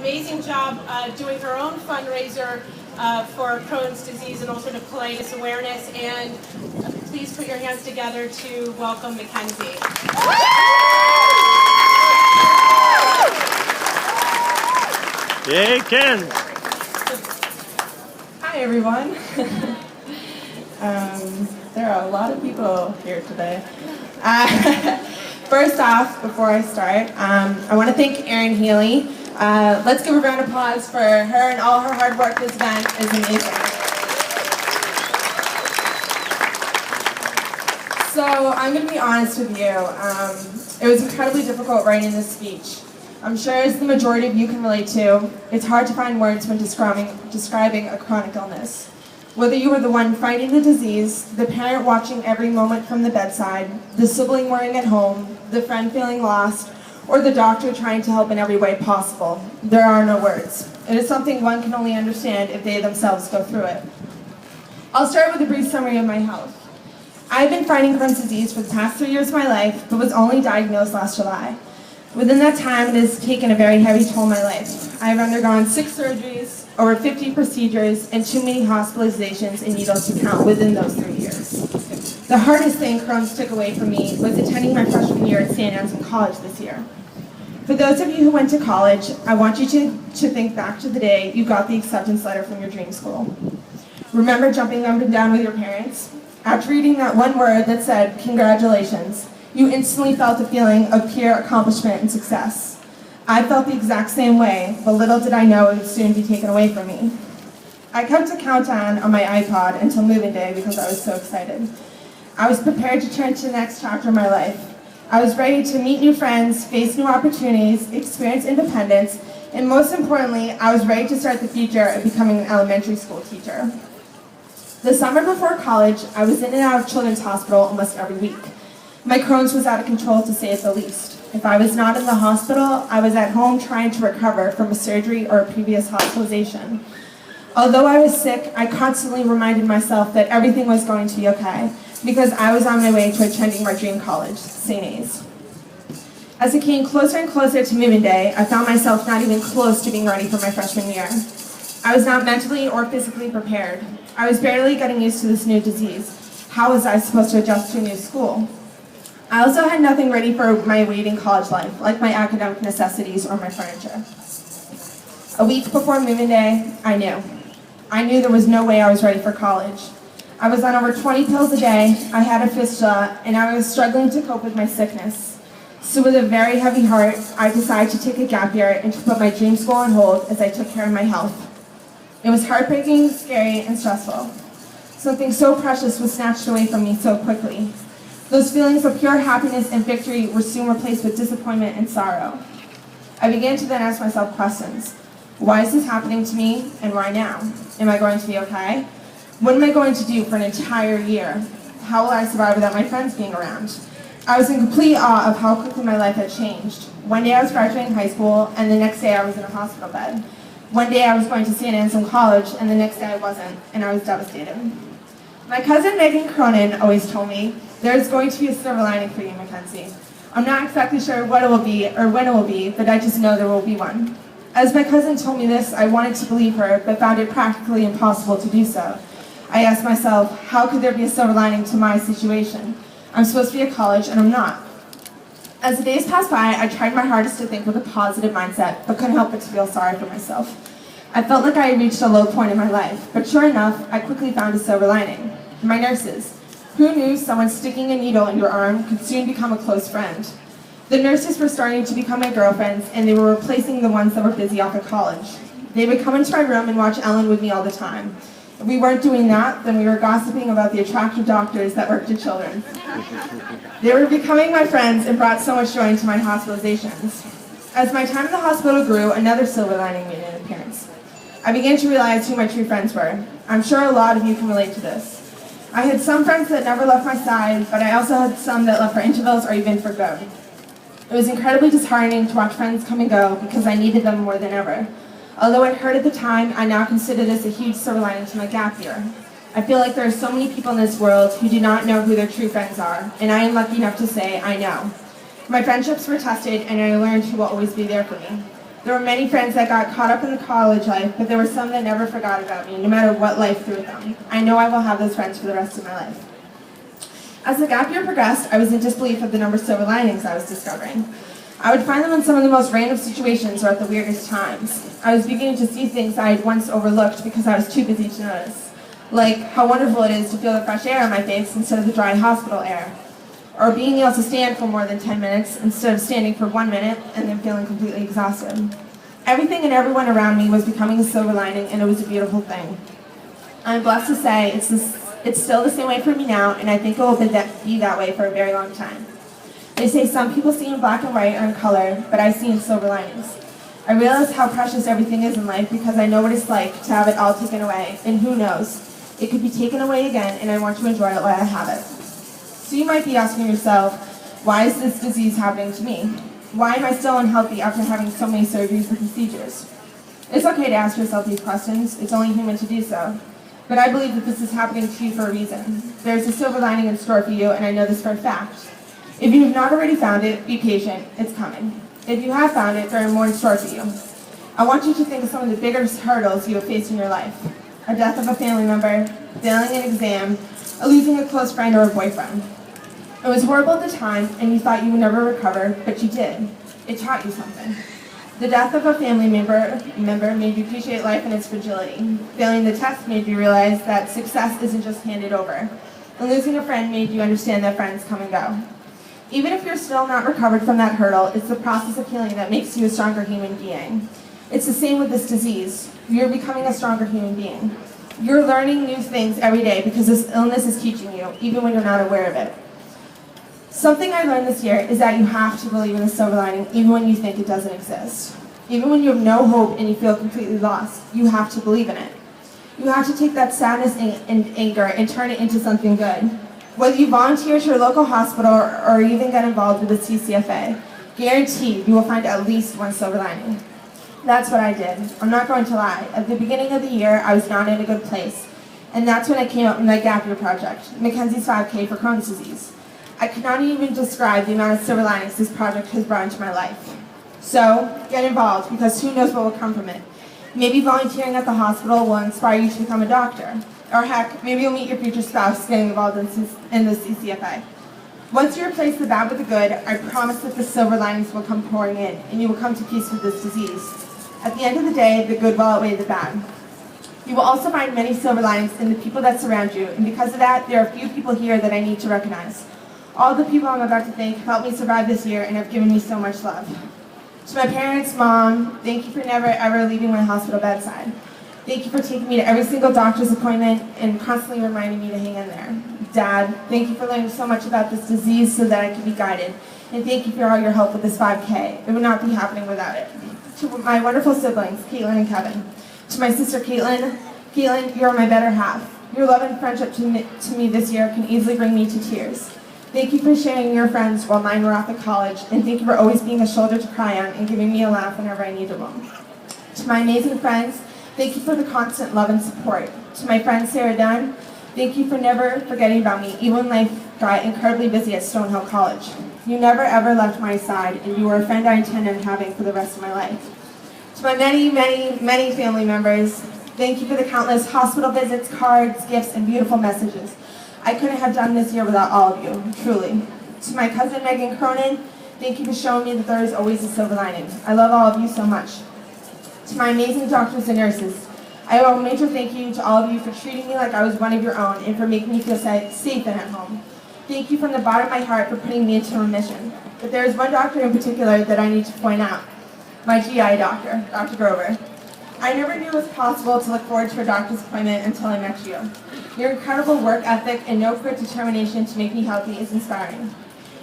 amazing job doing her own fundraiser for Crohn's disease and ulcerative colitis awareness. And please put your hands together to welcome Mackenzie. Yay, Ken! Hi, everyone. There are a lot of people here today. First off, before I start, I want to thank Erin Healy. Let's give a round of applause for her and all her hard work. This event is amazing. So I'm going to be honest with you. It was incredibly difficult writing this speech. I'm sure, as the majority of you can relate to, it's hard to find words when describing a chronic illness. Whether you were the one fighting the disease, the parent watching every moment from the bedside, the sibling worrying at home, the friend feeling lost, or the doctor trying to help in every way possible, there are no words. It is something one can only understand if they themselves go through it. I'll start with a brief summary of my health. I've been fighting Crohn's disease for the past 3 years of my life, but was only diagnosed last July. Within that time, it has taken a very heavy toll on my life. I have undergone 6 surgeries, over 50 procedures, and too many hospitalizations and needles to count within those 3 years. The hardest thing Crohn's took away from me was attending my freshman year at St. Anselm College this year. For those of you who went to college, I want you to think back to the day you got the acceptance letter from your dream school. Remember jumping up and down with your parents? After reading that one word that said, "Congratulations," you instantly felt a feeling of pure accomplishment and success. I felt the exact same way, but little did I know it would soon be taken away from me. I kept a countdown on my iPod until moving day because I was so excited. I was prepared to turn to the next chapter of my life. I was ready to meet new friends, face new opportunities, experience independence, and most importantly, I was ready to start the future of becoming an elementary school teacher. The summer before college, I was in and out of Children's Hospital almost every week. My Crohn's was out of control, to say the least. If I was not in the hospital, I was at home trying to recover from a surgery or a previous hospitalization. Although I was sick, I constantly reminded myself that everything was going to be okay, because I was on my way to attending my dream college, St. A's. As it came closer and closer to moving day, I found myself not even close to being ready for my freshman year. I was not mentally or physically prepared. I was barely getting used to this new disease. How was I supposed to adjust to a new school? I also had nothing ready for my waiting college life, like my academic necessities or my furniture. A week before moving day, I knew there was no way I was ready for college. I was on over 20 pills a day, I had a fistula, and I was struggling to cope with my sickness. So with a very heavy heart, I decided to take a gap year and to put my dream school on hold as I took care of my health. It was heartbreaking, scary, and stressful. Something so precious was snatched away from me so quickly. Those feelings of pure happiness and victory were soon replaced with disappointment and sorrow. I began to then ask myself questions. Why is this happening to me, and why now? Am I going to be okay? What am I going to do for an entire year? How will I survive without my friends being around? I was in complete awe of how quickly my life had changed. One day I was graduating high school, and the next day I was in a hospital bed. One day I was going to St. Anselm College, and the next day I wasn't, and I was devastated. My cousin Megan Crohn always told me, "There's going to be a silver lining for you, Mackenzie." I'm not exactly sure what it will be or when it will be, but I just know there will be one. As my cousin told me this, I wanted to believe her, but found it practically impossible to do so. I asked myself, how could there be a silver lining to my situation? I'm supposed to be at college, and I'm not. As the days passed by, I tried my hardest to think with a positive mindset, but couldn't help but to feel sorry for myself. I felt like I had reached a low point in my life, but sure enough, I quickly found a silver lining. My nurses. Who knew someone sticking a needle in your arm could soon become a close friend? The nurses were starting to become my girlfriends, and they were replacing the ones that were busy off at college. They would come into my room and watch Ellen with me all the time. If we weren't doing that, then we were gossiping about the attractive doctors that worked at Children's. They were becoming my friends and brought so much joy into my hospitalizations. As my time in the hospital grew, another silver lining made an appearance. I began to realize who my true friends were. I'm sure a lot of you can relate to this. I had some friends that never left my side, but I also had some that left for intervals or even for good. It was incredibly disheartening to watch friends come and go because I needed them more than ever. Although it hurt at the time, I now consider this a huge silver lining to my gap year. I feel like there are so many people in this world who do not know who their true friends are, and I am lucky enough to say I know. My friendships were tested, and I learned who will always be there for me. There were many friends that got caught up in the college life, but there were some that never forgot about me, no matter what life threw at them. I know I will have those friends for the rest of my life. As the gap year progressed, I was in disbelief of the number of silver linings I was discovering. I would find them in some of the most random situations or at the weirdest times. I was beginning to see things I had once overlooked because I was too busy to notice. Like how wonderful it is to feel the fresh air on my face instead of the dry hospital air. Or being able to stand for more than 10 minutes instead of standing for 1 minute and then feeling completely exhausted. Everything and everyone around me was becoming a silver lining, and it was a beautiful thing. I'm blessed to say it's still the same way for me now, and I think it will be that way for a very long time. They say some people see in black and white or in color, but I see in silver linings. I realize how precious everything is in life because I know what it's like to have it all taken away, and who knows, it could be taken away again, and I want to enjoy it while I have it. So you might be asking yourself, why is this disease happening to me? Why am I still unhealthy after having so many surgeries and procedures? It's okay to ask yourself these questions. It's only human to do so. But I believe that this is happening to you for a reason. There's a silver lining in store for you, and I know this for a fact. If you have not already found it, be patient. It's coming. If you have found it, there are more in store for you. I want you to think of some of the biggest hurdles you have faced in your life. A death of a family member, failing an exam, losing a close friend or a boyfriend. It was horrible at the time, and you thought you would never recover, but you did. It taught you something. The death of a family member made you appreciate life and its fragility. Failing the test made you realize that success isn't just handed over. And losing a friend made you understand that friends come and go. Even if you're still not recovered from that hurdle, it's the process of healing that makes you a stronger human being. It's the same with this disease. You're becoming a stronger human being. You're learning new things every day because this illness is teaching you, even when you're not aware of it. Something I learned this year is that you have to believe in the silver lining even when you think it doesn't exist. Even when you have no hope and you feel completely lost, you have to believe in it. You have to take that sadness and anger and turn it into something good. Whether you volunteer at your local hospital or even get involved with the CCFA, guaranteed you will find at least one silver lining. That's what I did. I'm not going to lie. At the beginning of the year, I was not in a good place. And that's when I came up with my gap year project, Mackenzie's 5K for Crohn's disease. I could not even describe the amount of silver linings this project has brought into my life. So, get involved, because who knows what will come from it. Maybe volunteering at the hospital will inspire you to become a doctor. Or heck, maybe you'll meet your future spouse getting involved in the CCFA. Once you replace the bad with the good, I promise that the silver linings will come pouring in, and you will come to peace with this disease. At the end of the day, the good will outweigh the bad. You will also find many silver linings in the people that surround you, and because of that, there are a few people here that I need to recognize. All the people I'm about to thank helped me survive this year and have given me so much love. To my parents, Mom, thank you for never ever leaving my hospital bedside. Thank you for taking me to every single doctor's appointment and constantly reminding me to hang in there. Dad, thank you for learning so much about this disease so that I can be guided. And thank you for all your help with this 5K. It would not be happening without it. To my wonderful siblings, Caitlin and Kevin. To my sister, Caitlin, you're my better half. Your love and friendship to me this year can easily bring me to tears. Thank you for sharing your friends while mine were off at college, and thank you for always being a shoulder to cry on and giving me a laugh whenever I needed one. To my amazing friends, thank you for the constant love and support. To my friend Sarah Dunn, thank you for never forgetting about me, even when life got incredibly busy at Stonehill College. You never ever left my side, and you were a friend I intend on having for the rest of my life. To my many, many, many family members, thank you for the countless hospital visits, cards, gifts, and beautiful messages. I couldn't have done this year without all of you, truly. To my cousin Megan Cronin, thank you for showing me that there is always a silver lining. I love all of you so much. To my amazing doctors and nurses, I owe a major thank you to all of you for treating me like I was one of your own and for making me feel safe and at home. Thank you from the bottom of my heart for putting me into remission. But there is one doctor in particular that I need to point out. My GI doctor, Dr. Grover. I never knew it was possible to look forward to a doctor's appointment until I met you. Your incredible work ethic and no-quit determination to make me healthy is inspiring.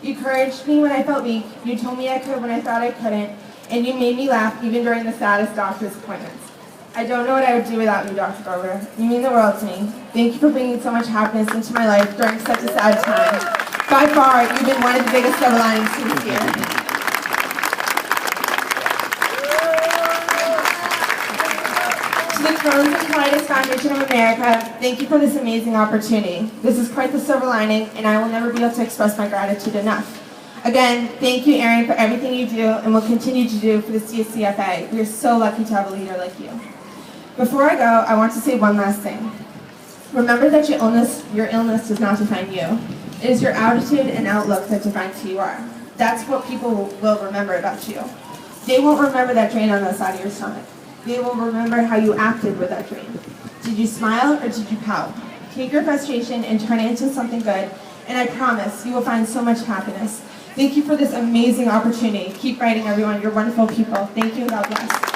You encouraged me when I felt weak, you told me I could when I thought I couldn't, and you made me laugh even during the saddest doctor's appointments. I don't know what I would do without you, Dr. Grover. You mean the world to me. Thank you for bringing so much happiness into my life during such a sad time. By far, you've been one of the biggest silver linings to this year. To the Crohn's and Colitis Foundation of America, thank you for this amazing opportunity. This is quite the silver lining, and I will never be able to express my gratitude enough. Again, thank you, Erin, for everything you do and will continue to do for the CSCFA. We are so lucky to have a leader like you. Before I go, I want to say one last thing. Remember that your illness does not define you. It is your attitude and outlook that defines who you are. That's what people will remember about you. They won't remember that drain on the side of your stomach. They will remember how you acted with that drain. Did you smile or did you pout? Take your frustration and turn it into something good, and I promise you will find so much happiness. Thank you for this amazing opportunity. Keep writing, everyone. You're wonderful people. Thank you, and God bless.